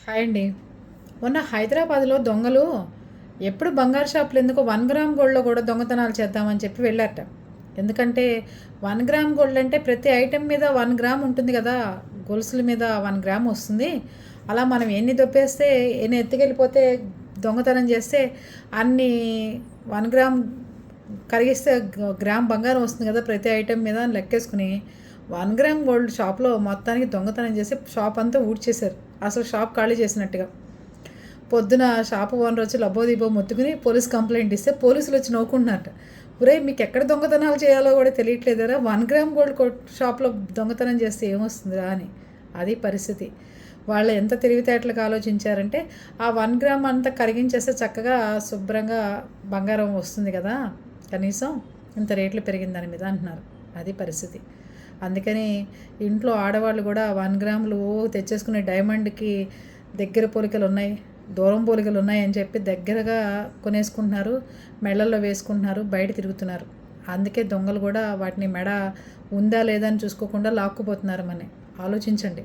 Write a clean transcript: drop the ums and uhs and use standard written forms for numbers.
Hi అండి. మొన్న హైదరాబాద్లో దొంగలు ఎప్పుడు బంగారు షాపులు ఎందుకు 1 గ్రామ్ గోల్డ్లో కూడా దొంగతనాలు చేద్దామని చెప్పి వెళ్ళారట. ఎందుకంటే 1 గ్రామ్ గోల్డ్ అంటే ప్రతి ఐటెం మీద 1 గ్రామ్ ఉంటుంది కదా, గొలుసుల మీద 1 గ్రామ్ వస్తుంది. అలా మనం ఎన్ని దొప్పేస్తే ఎన్ని ఎత్తుకెళ్ళిపోతే దొంగతనం చేస్తే అన్ని 1 గ్రామ్ కరిగిస్తే గ్రామ్ బంగారం వస్తుంది కదా ప్రతి ఐటెం మీద అని లెక్కేసుకుని 1 గ్రామ్ గోల్డ్ షాప్లో మొత్తానికి దొంగతనం చేసి షాప్ అంతా ఊడ్చేశారు. అసలు షాప్ ఖాళీ చేసినట్టుగా. పొద్దున షాపు ఓనర్ వచ్చి లబ్బోదిబ్బో మొత్తుకుని పోలీస్ కంప్లైంట్ ఇస్తే పోలీసులు వచ్చి నవ్వుకుంటున్నారట. ఒరే, మీకు ఎక్కడ దొంగతనాలు చేయాలో కూడా తెలియట్లేదరా, 1 గ్రామ్ గోల్డ్ షాప్లో దొంగతనం చేస్తే ఏమొస్తుందిరా అని. అది పరిస్థితి. వాళ్ళు ఎంత తెలివితేటలకు ఆలోచించారంటే ఆ 1 గ్రామ్ అంతా కరిగించేస్తే చక్కగా శుభ్రంగా బంగారం వస్తుంది కదా, కనీసం ఇంత రేట్లు పెరిగిన దాని మీద అంటున్నారు. అది పరిస్థితి. అందుకని ఇంట్లో ఆడవాళ్ళు కూడా 1 గ్రాములు తెచ్చేసుకునే డైమండ్కి దగ్గర పోలికలు ఉన్నాయి, దూరం పోలికలు ఉన్నాయి అని చెప్పి దగ్గరగా కొనేసుకుంటున్నారు, మెడల్లో వేసుకుంటున్నారు, బయట తిరుగుతున్నారు. అందుకే దొంగలు కూడా వాటిని మెడ ఉందా లేదా అని చూసుకోకుండా లాక్కుపోతున్నారు. ఆలోచించండి.